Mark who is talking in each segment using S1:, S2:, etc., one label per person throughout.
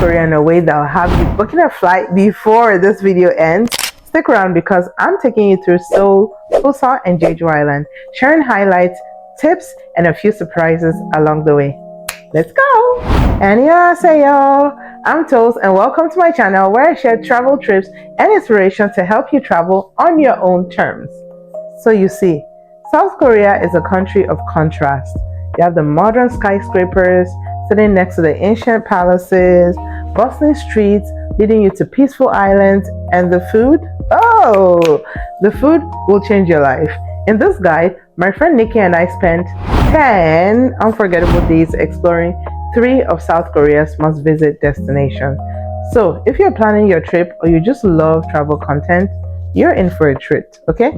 S1: Korea in a way that will have you booking a flight before this video ends. Stick around because I'm taking you through Seoul, Busan, and Jeju Island, sharing highlights, tips, and a few surprises along the way. Let's go! Annyeonghaseyo! I'm Toast and welcome to my channel where I share travel trips and inspiration to help you travel on your own terms. So you see, South Korea is a country of contrast. You have the modern skyscrapers sitting next to the ancient palaces, bustling streets leading you to peaceful islands, and the food? Oh, the food will change your life. In this guide, my friend Nikki and I spent 10 unforgettable days exploring 3 of South Korea's must-visit destinations. So if you're planning your trip or you just love travel content, you're in for a treat, okay?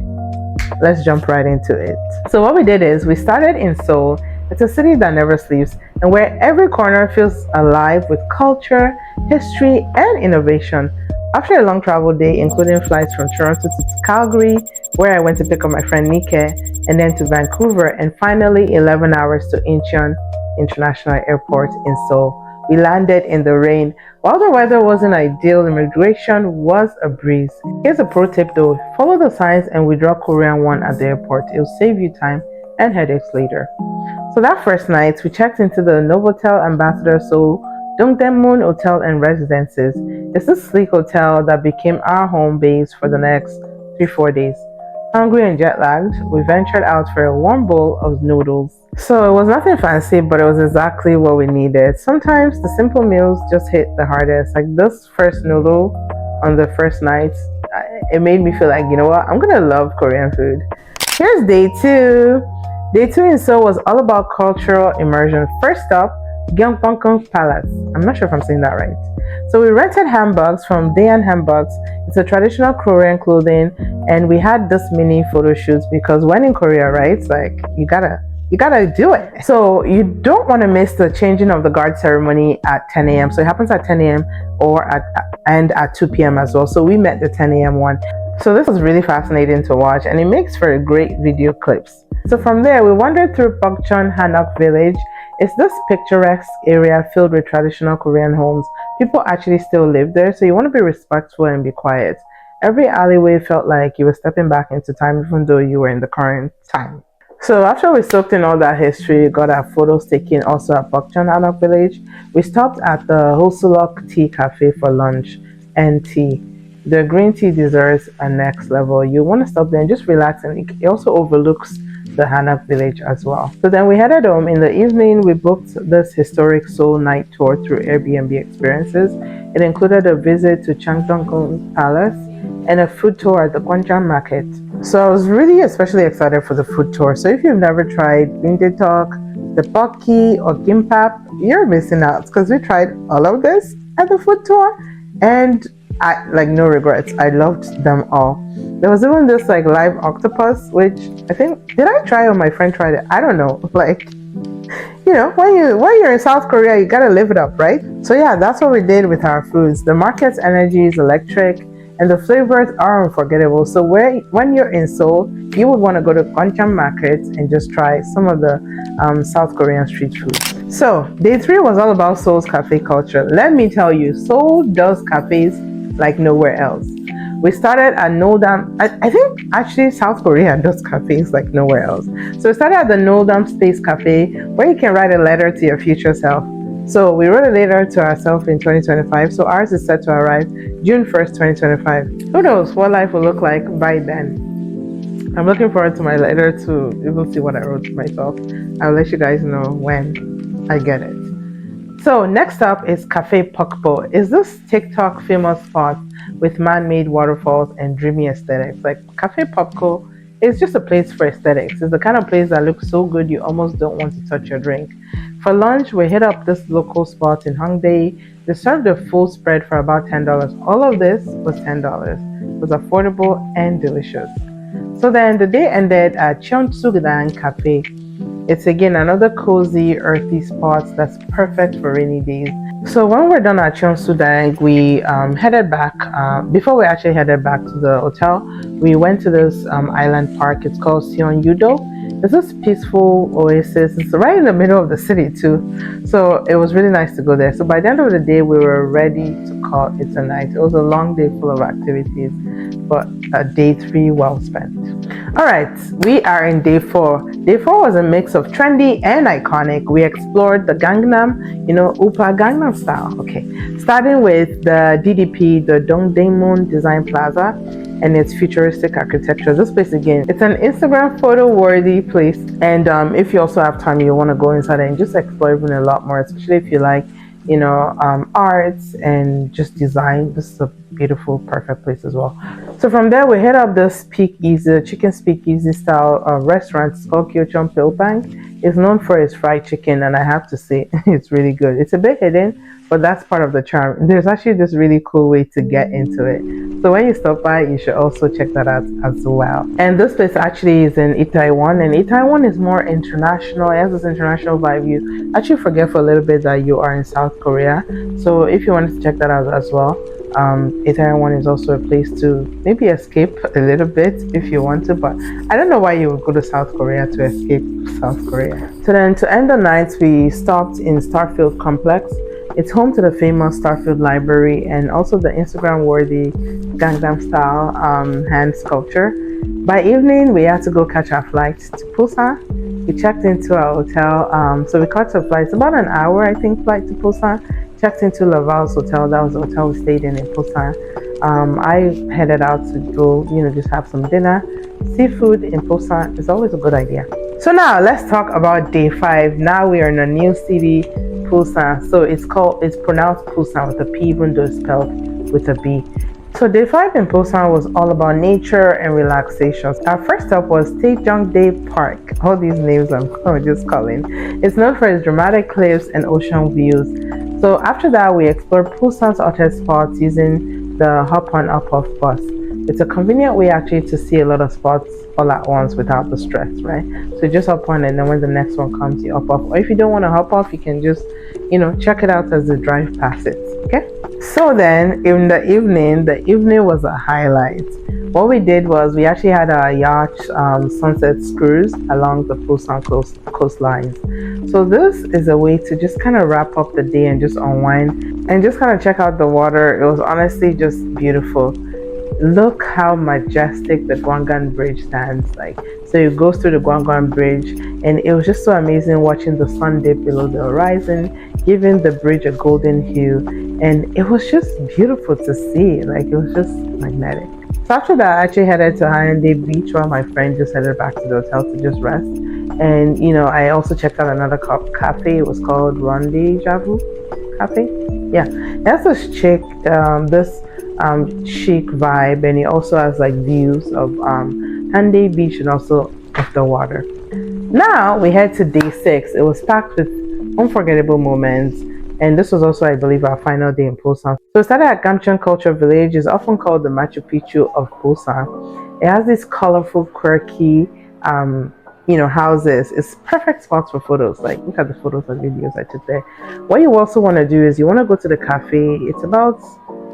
S1: Let's jump right into it. So what we did is we started in Seoul. It's a city that never sleeps and where every corner feels alive with culture, history, and innovation. After a long travel day, including flights from Toronto to Calgary, where I went to pick up my friend Nike, and then to Vancouver, and finally 11 hours to Incheon International Airport in Seoul. We landed in the rain. While the weather wasn't ideal, immigration was a breeze. Here's a pro tip though, follow the signs and withdraw Korean won at the airport. It'll save you time and headaches later. So that first night, we checked into the Novotel Ambassador Seoul Dongdaemun Hotel and Residences. It's this sleek hotel that became our home base for the next 3-4 days. Hungry and jet lagged, we ventured out for a warm bowl of noodles. So it was nothing fancy, but it was exactly what we needed. Sometimes the simple meals just hit the hardest. Like this first noodle on the first night, it made me feel like, you know what, I'm gonna love Korean food. Here's day 2. Day 2 in Seoul was all about cultural immersion. First up, Gyeongbokgung Palace. I'm not sure if I'm saying that right. So we rented hanboks from Daean Hanboks. It's a traditional Korean clothing, and we had this mini photo shoots because when in Korea, right, it's like you gotta do it. So you don't want to miss the changing of the guard ceremony at 10 a.m. So it happens at 10 a.m. or at 2 p.m. as well. So we met the 10 a.m. one. So this was really fascinating to watch, and it makes for great video clips. So from there, we wandered through Bukchon Hanok village. It's this picturesque area filled with traditional Korean homes. People actually still live there, so you want to be respectful and be quiet. Every alleyway felt like you were stepping back into time, even though you were in the current time. So after we soaked in all that history, got our photos taken also at Bukchon Hanok village, we stopped at the Ossuloc tea cafe for lunch and tea. The green tea desserts are next level. You want to stop there and just relax, and it also overlooks the Hanok village as well. So then we headed home. In the evening, we booked this historic Seoul night tour through Airbnb experiences. It included a visit to Cheong Palace and a food tour at the Gyeongbokgung market. So I was really especially excited for the food tour. So if you've never tried bimdeok, the tteokbokki, or gimbap, you're missing out because we tried all of this at the food tour, and I like no regrets. I loved them all. There was even this like live octopus, which I think, did I try or my friend tried it? I don't know. Like, you know, when you're in South Korea, you gotta live it up, right? So yeah, that's what we did with our foods. The market's energy is electric and the flavors are unforgettable. So when you're in Seoul, you would want to go to Gyeongbokgung market and just try some of the South Korean street food. So day 3 was all about Seoul's cafe culture. Let me tell you, Seoul does cafes like nowhere else. We started at Nuldan. I think actually South Korea does cafes like nowhere else. So we started at the Nuldan Space Cafe where you can write a letter to your future self. So we wrote a letter to ourselves in 2025. So ours is set to arrive June 1st, 2025. Who knows what life will look like by then. I'm looking forward to my letter to even see what I wrote to myself. I'll let you guys know when I get it. So next up is Cafe Pokpo. It's this TikTok famous spot with man-made waterfalls and dreamy aesthetics. Like Cafe Pokpo is just a place for aesthetics. It's the kind of place that looks so good you almost don't want to touch your drink. For lunch, we hit up this local spot in Hongdae. They served a full spread for about $10. All of this was $10. It was affordable and delicious. So then the day ended at Cheong Cafe. It's again another cozy, earthy spot that's perfect for rainy days. So when we're done at Cheong, we headed back. Before we actually headed back to the hotel, we went to this island park. It's called Seonyudo. It's this peaceful oasis. It's right in the middle of the city too. So it was really nice to go there. So by the end of the day, we were ready to call it a night. It was a long day full of activities, but day 3 well spent. All right, we are in day 4. Day 4 was a mix of trendy and iconic. We explored the Gangnam, Upa Gangnam style. Okay, starting with the DDP, the Dongdaemun Design Plaza, and its futuristic architecture. This place again, it's an Instagram photo worthy place, and if you also have time, you want to go inside and just explore even a lot more, especially if you like arts and just design. This is a beautiful, perfect place as well. So from there, we head up this speakeasy, chicken speakeasy style restaurant. It's called Gyeongbokgung Pilbang. It's known for its fried chicken, and I have to say, it's really good. It's a bit hidden, but that's part of the charm. There's actually this really cool way to get into it. So when you stop by, you should also check that out as well. And this place actually is in Itaewon, and Itaewon is more international. It has this international vibe. You actually forget for a little bit that you are in South Korea. So if you wanted to check that out as well, Itaewon is also a place to maybe escape a little bit if you want to, but I don't know why you would go to South Korea to escape South Korea. So then to end the night, we stopped in Starfield complex. It's home to the famous Starfield library and also the Instagram worthy Gangnam style hand sculpture. By evening, we had to go catch our flight to Busan. We checked into our hotel, so we caught a flight. It's about an hour, I think, flight to Busan. Checked into Laval's hotel. That was the hotel we stayed in Busan. I headed out to go, just have some dinner. Seafood in Busan is always a good idea. So now let's talk about day 5. Now we are in a new city, Busan. So it's pronounced Busan with a P, even though it's spelled with a B. So day 5 in Busan was all about nature and relaxation. Our first stop was Taejongdae Park. All these names I'm just calling. It's known for its dramatic cliffs and ocean views. So after that, we explored Busan's hottest spots using the hop on up off bus. It's a convenient way actually to see a lot of spots all at once without the stress, right? So just hop on, and then when the next one comes, you hop off. Or if you don't want to hop off, you can just, check it out as the drive passes. Okay. So then in the evening was a highlight. What we did was we actually had a Yahcht sunset cruise along the Busan coastlines. So this is a way to just kind of wrap up the day and just unwind and just kind of check out the water. It was honestly just beautiful. Look how majestic the Gyeongbokgung Bridge stands. So it goes through the Gyeongbokgung Bridge, and it was just so amazing watching the sun dip below the horizon, giving the bridge a golden hue, and it was just beautiful to see. It was just magnetic. So after that, I actually headed to Haeundae Beach while my friend just headed back to the hotel to just rest. And I also checked out another cafe. It was called Rendezvous Cafe. Yeah, it has this chic vibe, and it also has views of Haeundae Beach and also of the water. Now we head to day 6. It was packed with unforgettable moments, and this was also, I believe, our final day in Busan. So it started at Gamcheon Culture Village. It's often called the Machu Picchu of Busan. It has these colorful, quirky houses. It's perfect spots for photos. Look at the photos and videos I took there. What you also want to do is you want to go to the cafe. It's about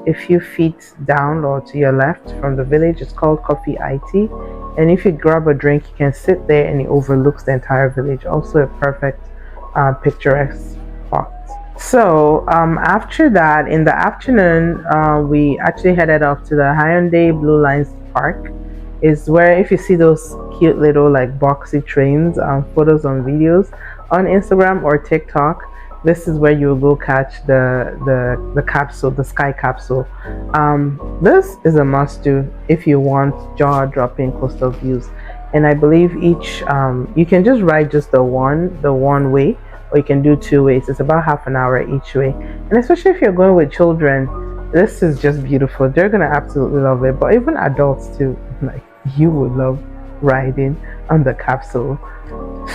S1: a few feet down or to your left from the village. It's called Coffee IT, and if you grab a drink, you can sit there and it overlooks the entire village. Also a perfect picturesque spot. So after that, in the afternoon, we actually headed off to the Haeundae Blue Lines Park. Is where, if you see those cute little boxy trains, photos and videos on Instagram or TikTok, this is where you'll go catch the capsule, the sky capsule. This is a must do if you want jaw-dropping coastal views. And I believe each you can just ride just the one way, or you can do 2 ways. It's about half an hour each way, and especially if you're going with children, this is just beautiful. They're gonna absolutely love it. But even adults too, you would love riding on the capsule.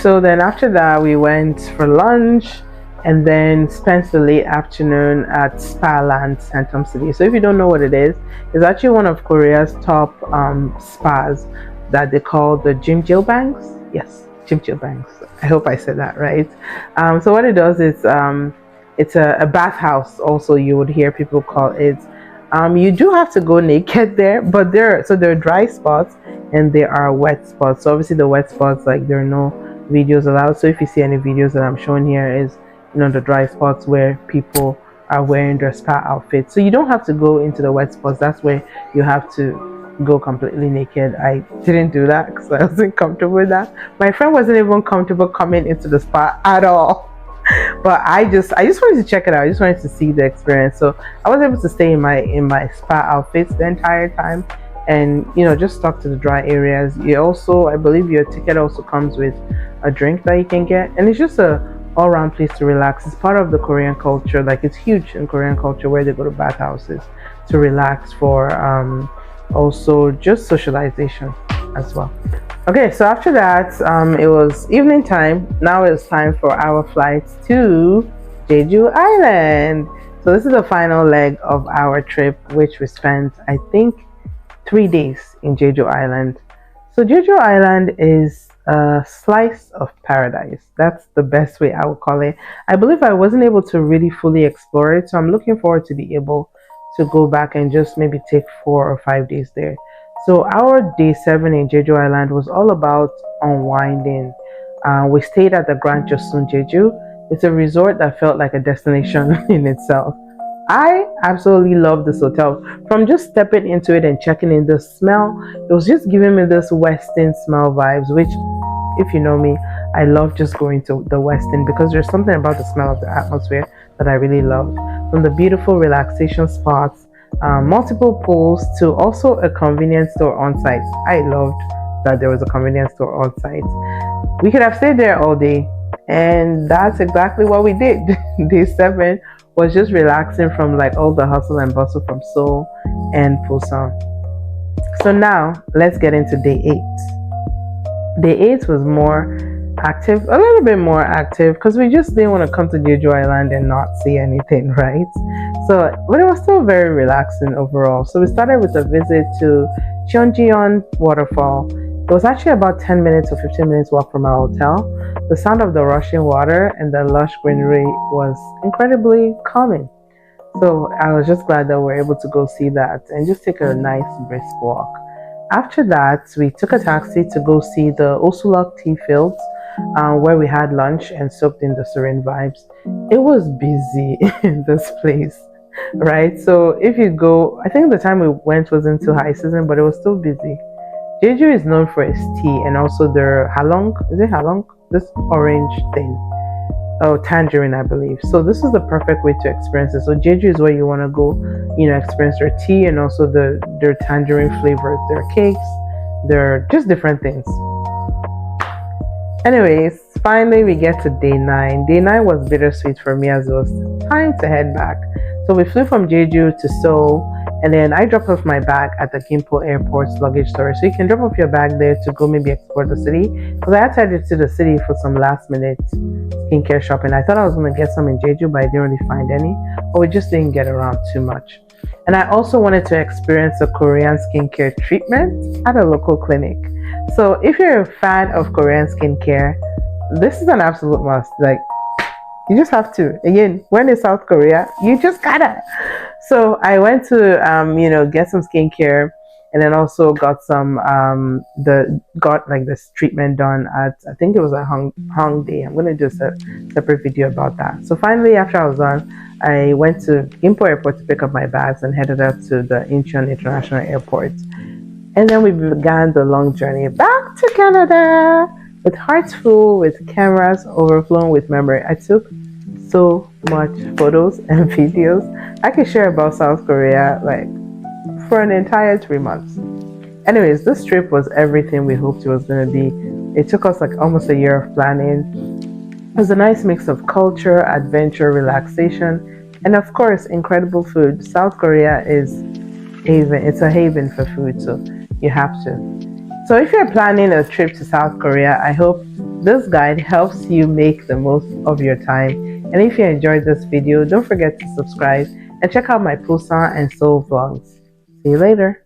S1: So then after that, we went for lunch and then spent the late afternoon at Spaland, Centrum City. So if you don't know what it is, it's actually one of Korea's top spas that they call the Gyeongbangs. Yes, Gyeongbangs. I hope I said that right. So what it does is it's a bathhouse. Also, you would hear people call it. You do have to go naked there, but there are dry spots, and there are wet spots. So obviously the wet spots, like, there are no videos allowed. So if you see any videos that I'm showing here, is, you know, the dry spots where people are wearing their spa outfits. So you don't have to go into the wet spots. That's where you have to go completely naked. I didn't do that because I wasn't comfortable with that. My friend wasn't even comfortable coming into the spa at all. But I just wanted to check it out. I just wanted to see the experience. So I was able to stay in my spa outfits the entire time, and, you know, just stuck to the dry areas. You also, I believe your ticket also comes with a drink that you can get, and it's just a all-around place to relax. It's part of the Korean culture. Like, it's huge in Korean culture where they go to bathhouses to relax for also just socialization as well. Okay, so after that, it was evening time. Now it's time for our flight to Jeju Island. So this is the final leg of our trip, which we spent, I think, 3 days in Jeju Island. So Jeju Island is a slice of paradise. That's the best way I would call it. I believe I wasn't able to really fully explore it, so I'm looking forward to be able to go back and just maybe take 4 or 5 days there. So our day 7 in Jeju Island was all about unwinding. We stayed at the Grand Josun Jeju. It's a resort that felt like a destination in itself. I absolutely love this hotel. From just stepping into it and checking in, the smell, it was just giving me this Western smell vibes, which, if you know me, I love just going to the Western because there's something about the smell of the atmosphere that I really loved. From the beautiful relaxation spots, multiple pools, to also a convenience store on site. I loved that there was a convenience store on site. We could have stayed there all day, and that's exactly what we did. Day 7 was just relaxing from, like, all the hustle and bustle from Seoul and Busan. So now let's get into day 8. Day 8 was more active, a little bit more active, because we just didn't want to come to Jeju Island and not see anything, right? So, but it was still very relaxing overall. So we started with a visit to Cheong Waterfall. It was actually about 10 minutes or 15 minutes walk from our hotel. The sound of the rushing water and the lush greenery was incredibly calming. So I was just glad that we were able to go see that and just take a nice brisk walk. After that, we took a taxi to go see the Ossuloc tea fields, where we had lunch and soaked in the serene vibes. It was busy in this place, right? So if you go, I think the time we went was into high season, but it was still busy. Jeju is known for its tea and also their halong. Is it halong? This orange thing. Oh, tangerine, I believe. So this is the perfect way to experience it. So Jeju is where you want to go, you know, experience their tea and also their tangerine flavors, their cakes, their just different things. Anyways, finally we get to day 9. Day 9 was bittersweet for me as it was time to head back. So we flew from Jeju to Seoul, and then I dropped off my bag at the Gimpo Airport's luggage storage. So you can drop off your bag there to go maybe explore the city. Because I had to head to the city for some last minute skincare shopping. I thought I was going to get some in Jeju, but I didn't really find any. Or we just didn't get around too much. And I also wanted to experience a Korean skincare treatment at a local clinic. So if you're a fan of Korean skincare, this is an absolute must. Like, you just have to. Again, when in South Korea, you just gotta. So I went to get some skincare, and then also got some this treatment done at, I think it was at Hongdae. I'm gonna do a separate video about that. So finally, after I was done, I went to Gimpo Airport to pick up my bags and headed up to the Incheon International Airport. And then we began the long journey back to Canada with hearts full, with cameras overflowing with memory. I took so much photos and videos. I could share about South Korea like for an entire 3 months. Anyways, this trip was everything we hoped it was going to be. It took us like almost a year of planning. It was a nice mix of culture, adventure, relaxation, and of course, incredible food. South Korea is haven. It's a haven for food, so you have to. So if you're planning a trip to South Korea, I hope this guide helps you make the most of your time. And if you enjoyed this video, don't forget to subscribe and check out my Busan and Seoul vlogs. See you later.